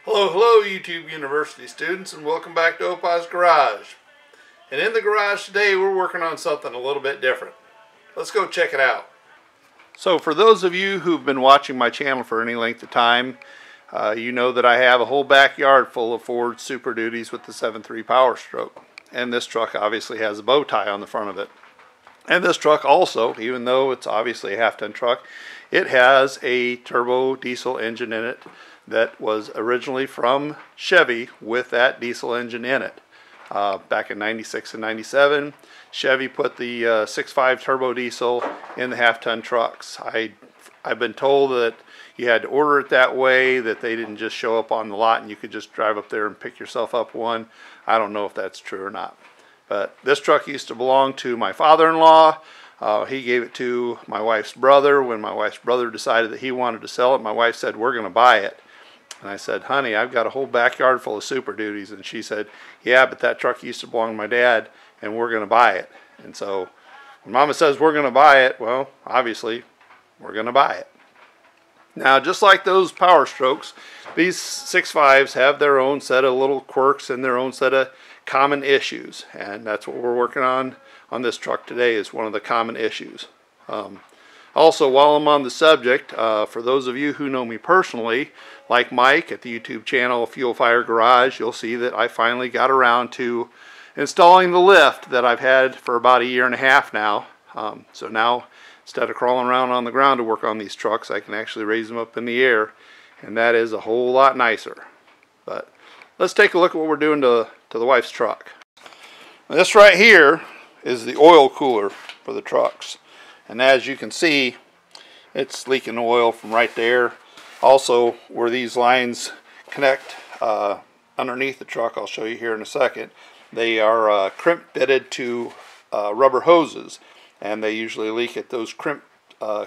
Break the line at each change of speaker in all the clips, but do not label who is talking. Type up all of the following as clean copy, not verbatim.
Hello YouTube University students, and welcome back to Opie's Garage. And in the garage today we're working on something a little bit different. Let's go check it out. So for those of you who've been watching my channel for any length of time, you know that I have a whole backyard full of Ford Super Duties with the 7.3 Power Stroke. And this truck obviously has a bow tie on the front of it. And this truck also, even though it's obviously a half-ton truck, it has a turbo diesel engine in it that was originally from Chevy with that diesel engine in it. Back in 96 and 97, Chevy put the 6.5 turbo diesel in the half-ton trucks. I've been told that you had to order it that way, that they didn't just show up on the lot and you could just drive up there and pick yourself up one. I don't know if that's true or not. But this truck used to belong to my father-in-law. He gave it to my wife's brother. When my wife's brother decided that he wanted to sell it, my wife said, "We're going to buy it." And I said, "Honey, I've got a whole backyard full of Super Duties." And she said, "Yeah, but that truck used to belong to my dad, and we're going to buy it." And so when Mama says we're going to buy it, well, obviously, we're going to buy it. Now, just like those Power Strokes, these 6.5s have their own set of little quirks and their own set of common issues. And that's what we're working on this truck today, is one of the common issues. Also, while I'm on the subject, for those of you who know me personally, like Mike at the YouTube channel Fuel Fire Garage, you'll see that I finally got around to installing the lift that I've had for about 1.5 years now. So now, instead of crawling around on the ground to work on these trucks, I can actually raise them up in the air, and that is a whole lot nicer. But let's take a look at what we're doing to the wife's truck. This right here is the oil cooler for the trucks. And as you can see, it's leaking oil from right there. Also, where these lines connect underneath the truck, I'll show you here in a second, they are crimp bitted to rubber hoses, and they usually leak at those crimp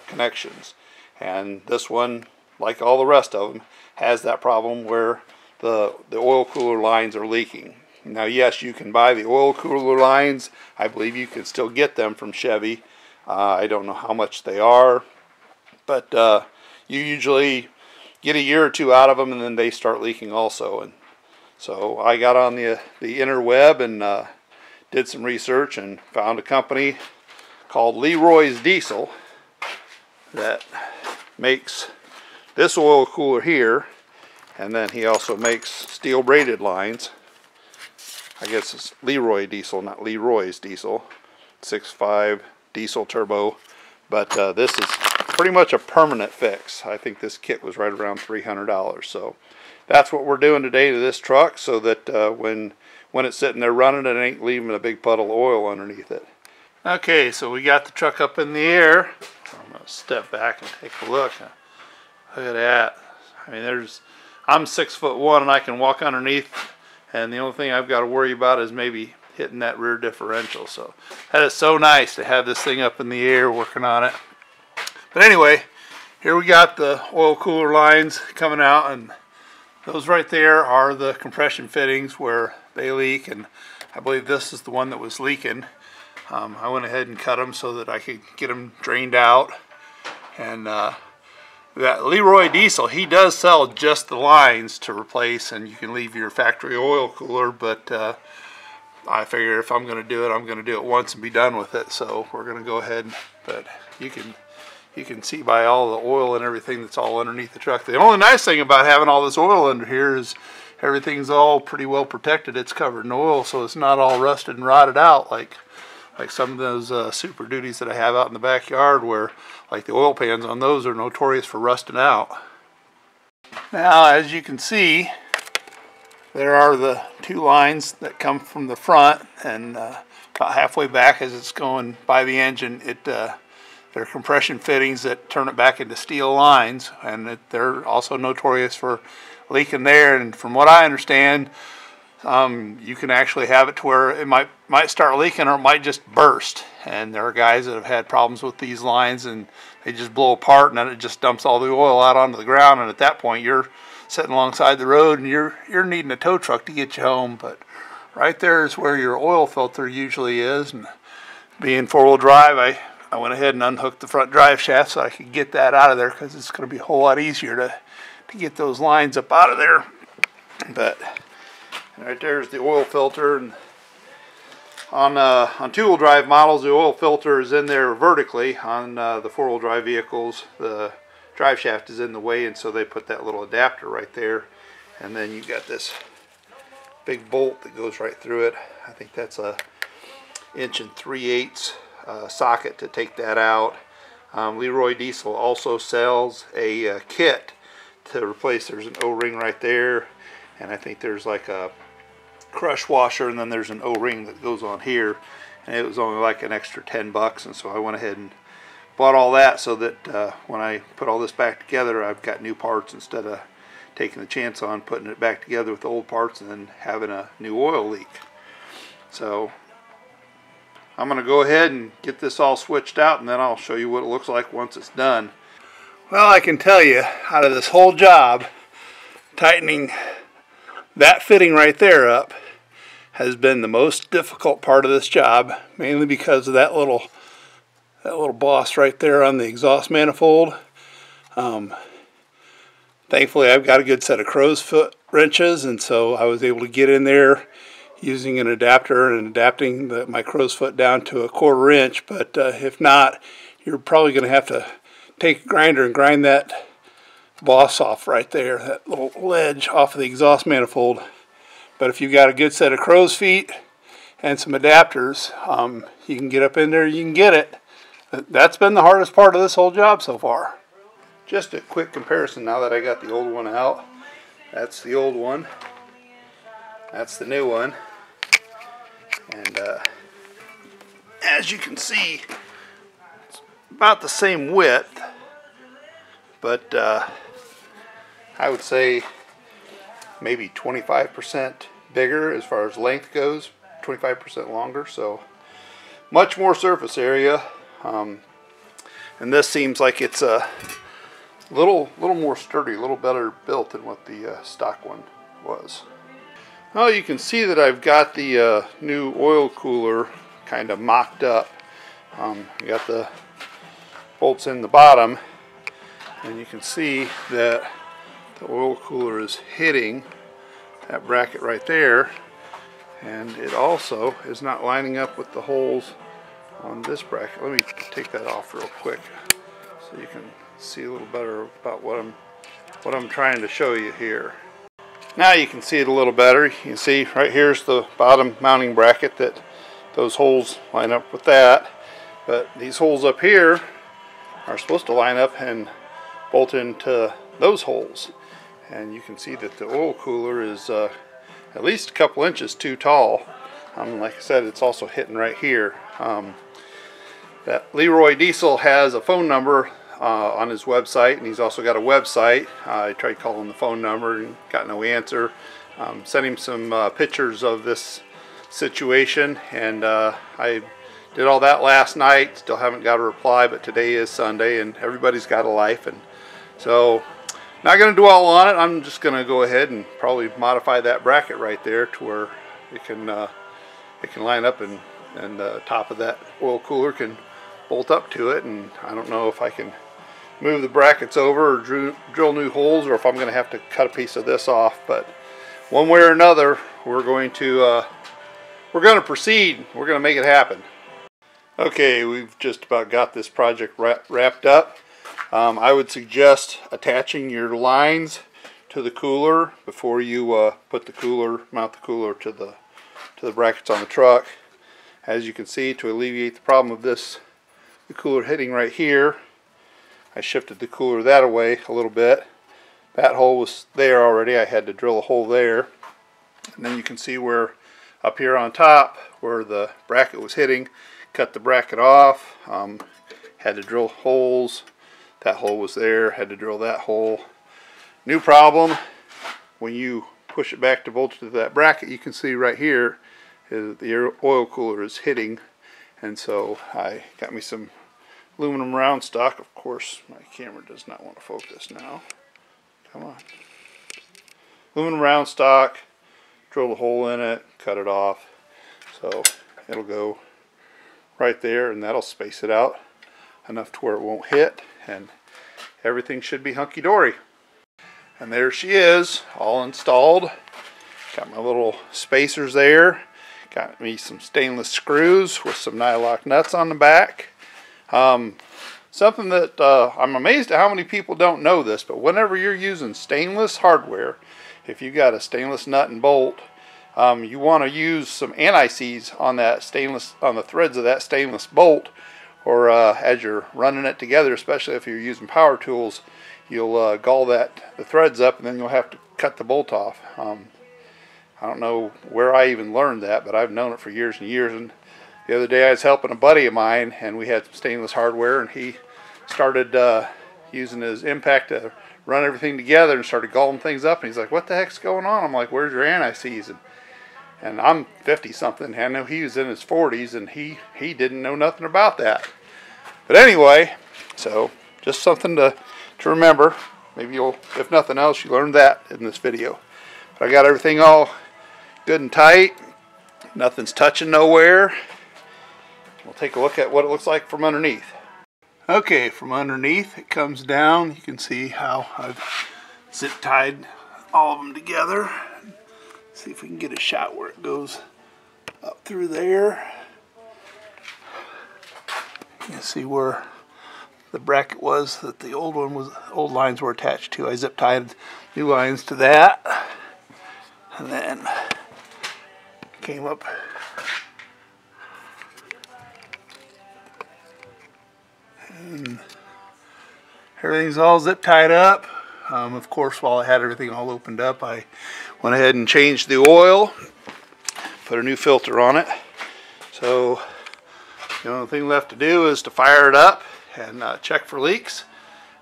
connections. And this one, like all the rest of them, has that problem where the oil cooler lines are leaking. Now, yes, you can buy the oil cooler lines. I believe you can still get them from Chevy. I don't know how much they are, but you usually get 1 year or 2 out of them, and then they start leaking also. And so I got on the interweb and did some research and found a company called Leroy Diesel that makes this oil cooler here, and then he also makes steel braided lines. I guess it's Leroy Diesel, not Leroy's Diesel. 6.5 diesel turbo, but this is pretty much a permanent fix. I think this kit was right around $300. So that's what we're doing today to this truck, so that when it's sitting there running, it ain't leaving a big puddle of oil underneath it. Okay, so we got the truck up in the air. I'm going to step back and take a look. Look at that. I mean, I'm 6'1" and I can walk underneath, and the only thing I've got to worry about is maybe hitting that rear differential. So that is so nice to have this thing up in the air working on it. But anyway, here we got the oil cooler lines coming out, and those right there are the compression fittings where they leak, and I believe this is the one that was leaking. I went ahead and cut them so that I could get them drained out. And that Leroy Diesel, he does sell just the lines to replace, and you can leave your factory oil cooler, but I figure if I'm going to do it, I'm going to do it once and be done with it. So we're going to go ahead, but you can see by all the oil and everything that's all underneath the truck. The only nice thing about having all this oil under here is everything's all pretty well protected. It's covered in oil, so it's not all rusted and rotted out like some of those Super Duties that I have out in the backyard, where like the oil pans on those are notorious for rusting out. Now, as you can see, there are the 2 lines that come from the front, and about halfway back as it's going by the engine, they're compression fittings that turn it back into steel lines, and they're also notorious for leaking there. And from what I understand, you can actually have it to where it might start leaking, or it might just burst. And there are guys that have had problems with these lines, and they just blow apart, and then it just dumps all the oil out onto the ground, and at that point you're sitting alongside the road and you're needing a tow truck to get you home. But right there is where your oil filter usually is, and being 4-wheel drive, I went ahead and unhooked the front drive shaft so I could get that out of there, because it's going to be a whole lot easier to get those lines up out of there. But right there's the oil filter, and on two-wheel drive models, the oil filter is in there vertically. On the four-wheel drive vehicles, the drive shaft is in the way, and so they put that little adapter right there. And then you got this big bolt that goes right through it. I think that's a 1 3/8 socket to take that out. Leroy Diesel also sells a kit to replace. There's an O-ring right there, and I think there's like a crush washer, and then there's an O-ring that goes on here, and it was only like an extra 10 bucks, and so I went ahead and bought all that so that when I put all this back together, I've got new parts instead of taking the chance on putting it back together with the old parts and then having a new oil leak. So I'm going to go ahead and get this all switched out, and then I'll show you what it looks like once it's done. Well, I can tell you, out of this whole job, tightening that fitting right there up has been the most difficult part of this job, mainly because of that little boss right there on the exhaust manifold. Thankfully, I've got a good set of crow's foot wrenches, and so I was able to get in there using an adapter and adapting my crow's foot down to 1/4 inch. But if not, you're probably going to have to take a grinder and grind that boss off right there, that little ledge off of the exhaust manifold. But if you've got a good set of crow's feet and some adapters, you can get up in there, you can get it. That's been the hardest part of this whole job so far. Just a quick comparison now that I got the old one out. That's the old one. That's the new one. And as you can see, it's about the same width, but I would say maybe 25% bigger as far as length goes, 25% longer, so much more surface area. And this seems like it's a little more sturdy, a little better built than what the stock one was. Well, you can see that I've got the new oil cooler kind of mocked up. I got the bolts in the bottom, and you can see that the oil cooler is hitting that bracket right there, and it also is not lining up with the holes on this bracket. Let me take that off real quick so you can see a little better about what I'm trying to show you here. Now you can see it a little better. You can see right here's the bottom mounting bracket, that those holes line up with that, but these holes up here are supposed to line up and bolt into those holes. And you can see that the oil cooler is at least a couple inches too tall. Like I said, it's also hitting right here. That Leroy Diesel has a phone number on his website, and he's also got a website. I tried calling the phone number and got no answer. Sent him some pictures of this situation, and I did all that last night. Still haven't got a reply, but today is Sunday and everybody's got a life, and so not going to dwell on it. I'm just going to go ahead and probably modify that bracket right there to where it can line up, and the top of that oil cooler can bolt up to it. And I don't know if I can move the brackets over or drill new holes, or if I'm going to have to cut a piece of this off. But one way or another, we're going to proceed. We're going to make it happen. Okay, we've just about got this project wrapped up. I would suggest attaching your lines to the cooler before you mount the cooler to the brackets on the truck. As you can see, to alleviate the problem of the cooler hitting right here, I shifted the cooler that away a little bit. That hole was there already. I had to drill a hole there. And then you can see where up here on top where the bracket was hitting, cut the bracket off. Had to drill holes. That hole was there. Had to drill that hole. New problem, when you push it back to bolt to that bracket, you can see right here is the oil cooler is hitting. And so I got me some aluminum round stock. Of course, my camera does not want to focus now. Come on. Aluminum round stock, drill a hole in it, cut it off. So it'll go right there, and that'll space it out enough to where it won't hit, and everything should be hunky-dory. And there she is, all installed. Got my little spacers there. Got me some stainless screws with some nylock nuts on the back. Something that I'm amazed at how many people don't know this, but whenever you're using stainless hardware, if you got a stainless nut and bolt, you want to use some anti-seize on that stainless, on the threads of that stainless bolt, or as you're running it together, especially if you're using power tools, you'll gall the threads up, and then you'll have to cut the bolt off. I don't know where I even learned that, but I've known it for years and years. And the other day I was helping a buddy of mine, and we had some stainless hardware, and he started using his impact to run everything together and started galling things up, and he's like, what the heck's going on? I'm like, where's your anti-seize? And I'm 50 something, I know he was in his 40s, and he didn't know nothing about that. But anyway, so just something to remember. Maybe you'll, if nothing else, you learned that in this video. But I got everything all good and tight, nothing's touching nowhere. We'll take a look at what it looks like from underneath. Okay, from underneath it comes down. You can see how I've zip tied all of them together. See if we can get a shot where it goes up through there. You can see where the bracket was that the old lines were attached to. I zip tied new lines to that, and then came up and everything's all zip tied up. Of course, while I had everything all opened up, I went ahead and changed the oil, put a new filter on it. So the only thing left to do is to fire it up and check for leaks,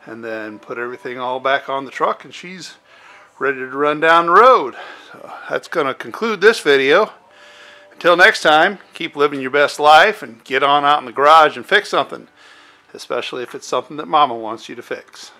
and then put everything all back on the truck, and she's ready to run down the road. So that's going to conclude this video. Until next time, keep living your best life and get on out in the garage and fix something, especially if it's something that Mama wants you to fix.